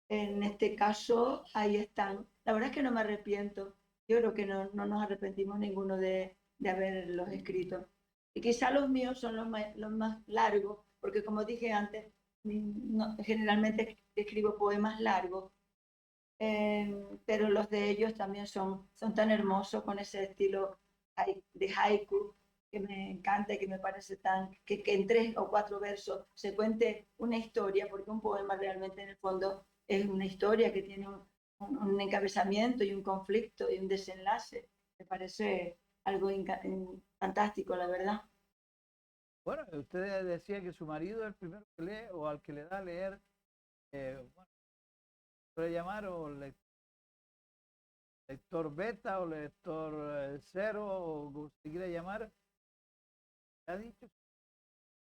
C: En este caso, ahí están. La verdad es que no me arrepiento. Yo creo que no nos arrepentimos ninguno de haberlos escrito. Y quizá los míos son los más largos, porque como dije antes, generalmente escribo poemas largos, pero los de ellos también son tan hermosos con ese estilo de haiku que me encanta y que me parece que en 3 o 4 versos se cuente una historia, porque un poema realmente en el fondo es una historia que tiene un encabezamiento y un conflicto y un desenlace. Me parece algo fantástico, la verdad.
A: Bueno, usted decía que su marido es el primero que lee o al que le da a leer, bueno, puede llamar o lector beta o lector cero o como se quiera llamar. Ha dicho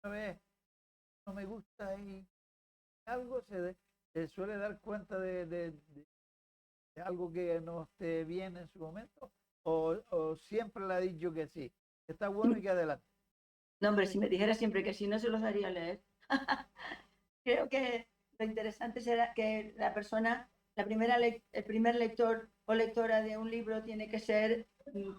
A: una vez, no me gusta y algo se suele dar cuenta de algo que no esté bien en su momento o siempre le ha dicho que sí, que está bueno y que adelante.
C: No, hombre, si me dijera siempre que sí, no se los daría a leer. Creo que lo interesante será que la persona, el primer lector o lectora de un libro tiene que ser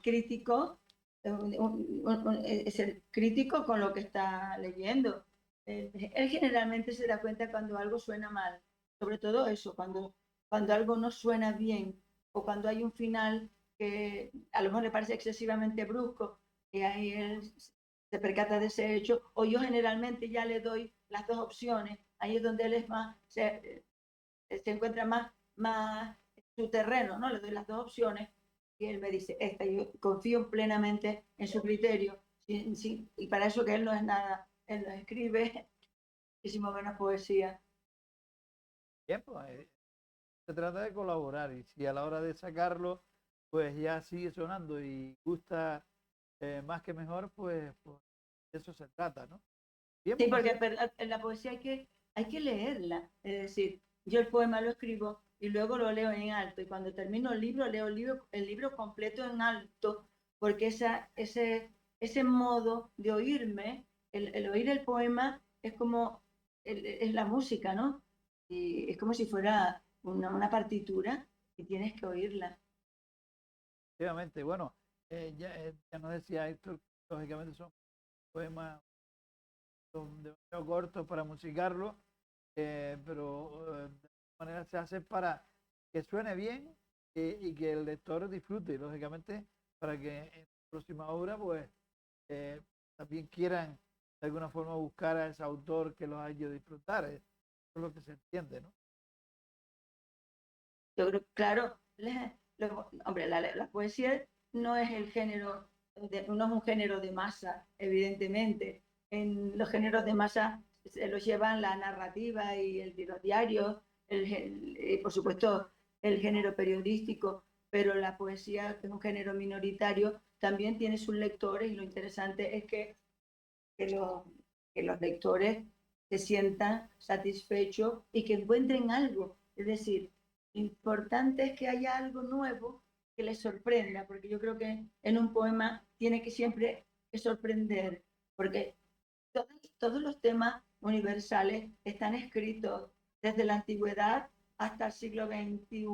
C: crítico ser crítico con lo que está leyendo. Él generalmente se da cuenta cuando algo suena mal, sobre todo eso, cuando algo no suena bien o cuando hay un final que a lo mejor le parece excesivamente brusco y ahí él se percata de ese hecho, o yo generalmente ya le doy las dos opciones, ahí es donde él es más, se encuentra más su terreno, ¿no? Le doy las dos opciones y él me dice, esta, yo confío plenamente en su criterio, y para eso que él no es nada, él no escribe muchísimo menos poesía.
A: Bien, pues se trata de colaborar y si a la hora de sacarlo, pues ya sigue sonando y gusta más que mejor, pues de eso se trata, ¿no? Bien,
C: Sí,
A: pues
C: porque en la poesía hay que leerla, es decir, yo el poema lo escribo y luego lo leo en alto y cuando termino el libro, leo el libro completo en alto, porque ese modo de oírme, el oír el poema es como, es la música, ¿no? Y es como si fuera una partitura y tienes que oírla.
A: efectivamente, bueno, ya nos decía Héctor, lógicamente son poemas son demasiado cortos para musicarlo, pero de alguna manera se hace para que suene bien y que el lector disfrute, y lógicamente para que en la próxima obra pues también quieran de alguna forma buscar a ese autor que los haya hecho disfrutar. Eso es lo que se entiende, ¿no?
C: Yo creo, claro, hombre, la poesía no es el género, no es un género de masa, evidentemente. En los géneros de masa se los llevan la narrativa y los diarios, y por supuesto el género periodístico, pero la poesía, que es un género minoritario, también tiene sus lectores y lo interesante es que, los, que los lectores se sientan satisfechos y que encuentren algo. Es decir, lo importante es que haya algo nuevo que les sorprenda, porque yo creo que en un poema tiene que siempre que sorprender, porque todos los temas universales están escritos desde la antigüedad hasta el siglo XXI.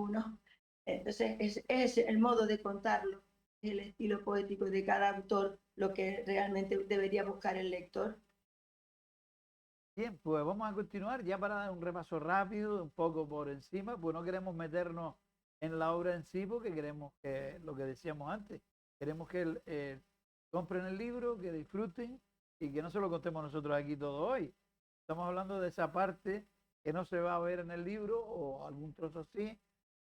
C: Entonces, es el modo de contarlo, el estilo poético de cada autor, lo que realmente debería buscar el lector.
A: Bien, pues vamos a continuar ya para dar un repaso rápido, un poco por encima, pues no queremos meternos en la obra en sí, porque queremos que, lo que decíamos antes, queremos que compren el libro, que disfruten y que no se lo contemos nosotros aquí todo hoy. Estamos hablando de esa parte que no se va a ver en el libro, o algún trozo así,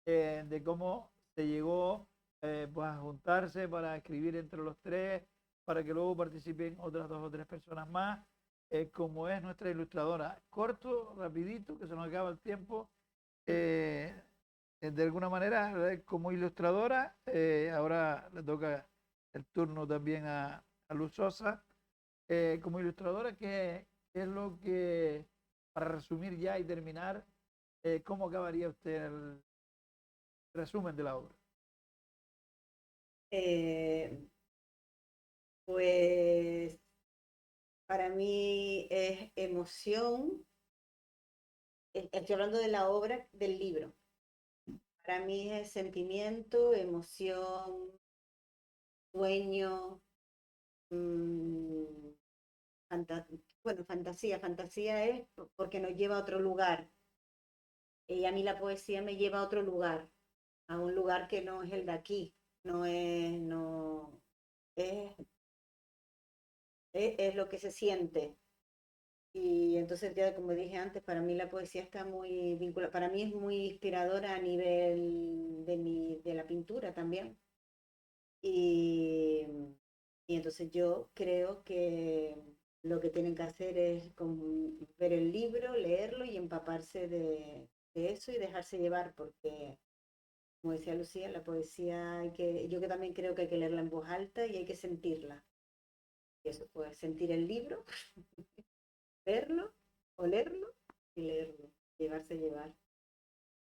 A: de cómo se llegó pues a juntarse para escribir entre los tres, para que luego participen otras dos o tres personas más, como es nuestra ilustradora. Corto, rapidito, que se nos acaba el tiempo. eh, de alguna manera, como ilustradora, ahora le toca el turno también a Luz Sosa. Como ilustradora, ¿qué es lo que, para resumir ya y terminar, cómo acabaría usted el resumen de la obra?
D: Eh, pues para mí es emoción, estoy hablando de la obra, del libro. Para mí es sentimiento, emoción, sueño, mm, bueno, fantasía es porque nos lleva a otro lugar. Y a mí la poesía me lleva a otro lugar, a un lugar que no es el de aquí, no, es, es lo que se siente. Y entonces ya como dije antes, para mí la poesía está muy vinculada, para mí es muy inspiradora a nivel de la pintura también. Y, y entonces yo creo que lo que tienen que hacer es ver el libro, leerlo y empaparse de eso y dejarse llevar, porque, como decía Lucía, la poesía yo que también creo que hay que leerla en voz alta y hay que sentirla. Y eso, pues, sentir el libro, verlo, olerlo y leerlo, llevarse a llevar.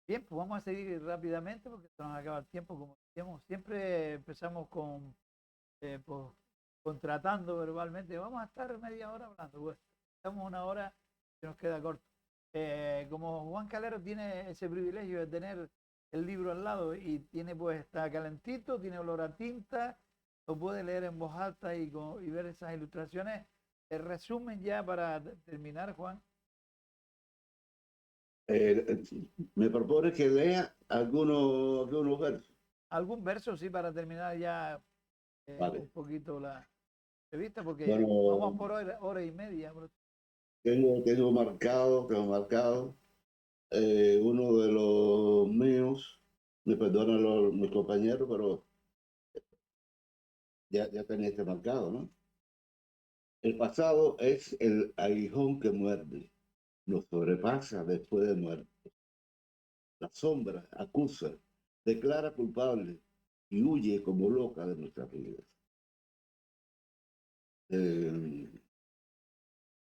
A: Bien, pues vamos a seguir rápidamente porque se nos acaba el tiempo. Como decíamos, siempre empezamos pues, contratando verbalmente. Vamos a estar media hora hablando. Pues, estamos una hora que nos queda corto. Como Juan Calero tiene ese privilegio de tener el libro al lado y tiene, pues, está calentito, tiene olor a tinta, lo puede leer en voz alta y ver esas ilustraciones. El resumen ya para terminar, Juan.
E: Eh, Me propone que lea algunos versos.
A: Algún verso, sí, para terminar ya
E: Vale.
A: un poquito la entrevista, porque vamos
E: Bueno,
A: por hora y media.
E: tengo marcado uno de los míos. Me perdonan mis compañeros, pero ya tenía este marcado, ¿no? El pasado es el aguijón que muerde, nos sobrepasa después de muerte. La sombra acusa, declara culpable y huye como loca de nuestras vidas. Eh,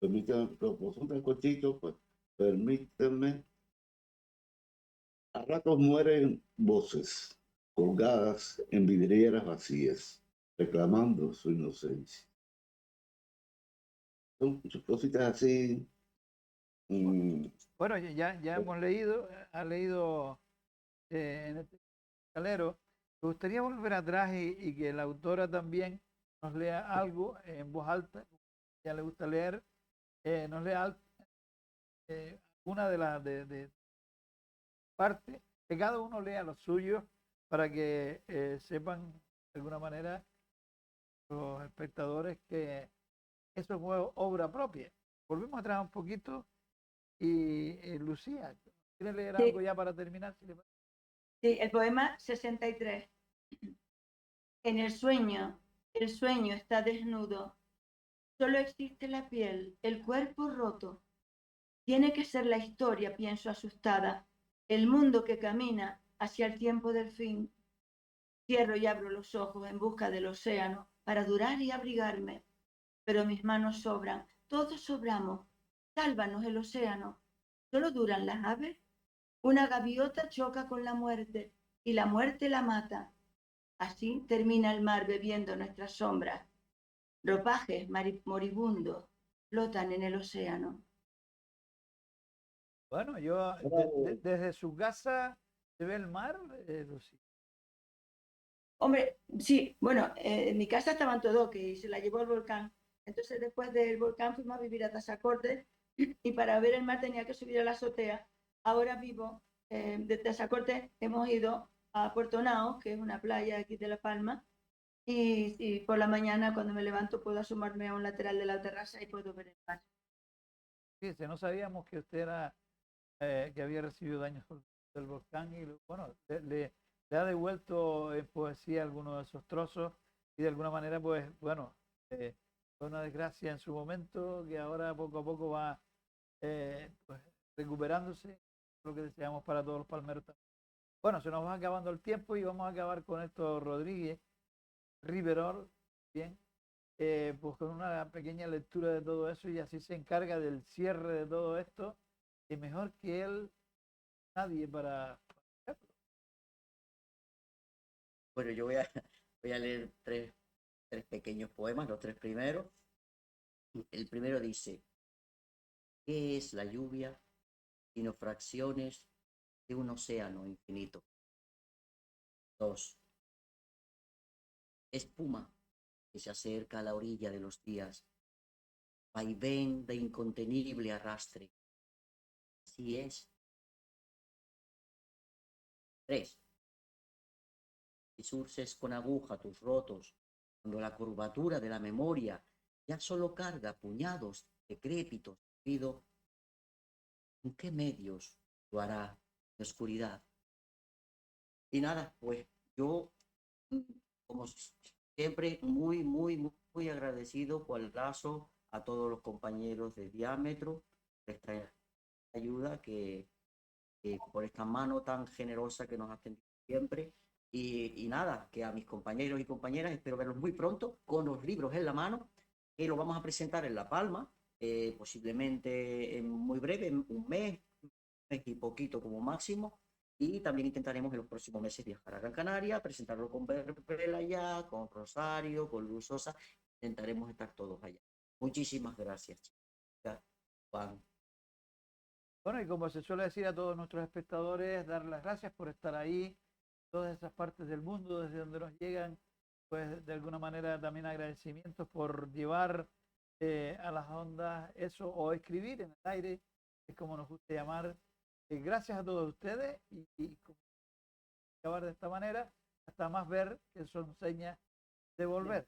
E: Permítanme, como son tan cortitos, pues permítanme. A ratos mueren voces colgadas en vidrieras vacías, reclamando su inocencia. Son cositas así.
A: Bueno, ya hemos leído, ha leído en este escalero. Me gustaría volver atrás y que la autora también nos lea algo en voz alta, ya le gusta leer, nos lea una de las de partes, que cada uno lea lo suyo para que sepan de alguna manera los espectadores que eso fue obra propia. Volvemos atrás un poquito y Lucía, ¿quiere leer algo
C: Sí,
A: ya para terminar? Si le parece?
C: sí, el poema 63. En el sueño está desnudo. Solo existe la piel, el cuerpo roto. Tiene que ser la historia, pienso asustada. El mundo que camina hacia el tiempo del fin. Cierro y abro los ojos en busca del océano para durar y abrigarme. Pero mis manos sobran, todos sobramos. Sálvanos el océano. ¿Solo duran las aves? Una gaviota choca con la muerte y la muerte la mata. Así termina el mar bebiendo nuestras sombras. Ropajes moribundos flotan en el océano.
A: Bueno, desde su casa se ve el mar, Lucía.
C: Hombre, sí, bueno, en mi casa estaban todos que se la llevó el volcán. Entonces después del volcán fuimos a vivir a Tazacorte y para ver el mar tenía que subir a la azotea. Ahora vivo de Tazacorte, hemos ido a Puerto Nao, que es una playa aquí de La Palma, y por la mañana cuando me levanto puedo asomarme a un lateral de la terraza y puedo ver el mar.
A: Fíjese, no sabíamos que usted era, que había recibido daños del volcán y bueno, le ha devuelto en poesía algunos de esos trozos y de alguna manera, pues bueno, fue una desgracia en su momento que ahora poco a poco va pues, recuperándose, lo que deseamos para todos los palmeros también. Bueno, se nos va acabando el tiempo y vamos a acabar con esto, Rodríguez, Riverol, bien, pues con una pequeña lectura de todo eso y así se encarga del cierre de todo esto y mejor que él, nadie para hacerlo.
F: Bueno, yo voy a leer tres pequeños poemas, los tres primeros. El primero dice, ¿qué es la lluvia sino fracciones de un océano infinito? Dos, espuma que se acerca a la orilla de los días, vaivén de incontenible arrastre. Así es. Tres, y surces con aguja tus rotos, cuando la curvatura de la memoria ya solo carga puñados decrépitos, pido, ¿en qué medios lo hará de oscuridad? Y nada, pues yo, como siempre, muy agradecido por el lazo a todos los compañeros de Diámetro, por esta ayuda por esta mano tan generosa que nos ha tendido siempre. Y nada, que a mis compañeros y compañeras espero verlos muy pronto con los libros en la mano, que lo vamos a presentar en La Palma, posiblemente en muy breve, en un mes y poquito como máximo. Y también intentaremos en los próximos meses viajar a Gran Canaria, presentarlo con Berpel allá, con Rosario, con Luz Sosa. Intentaremos estar todos allá. Muchísimas gracias, chicas. Juan.
A: Bueno, y como se suele decir a todos nuestros espectadores, dar las gracias por estar ahí, todas esas partes del mundo desde donde nos llegan pues de alguna manera también agradecimientos por llevar a las ondas eso, o escribir en el aire, es como nos gusta llamar. Gracias a todos ustedes y acabar de esta manera, hasta más ver que son señas de volver.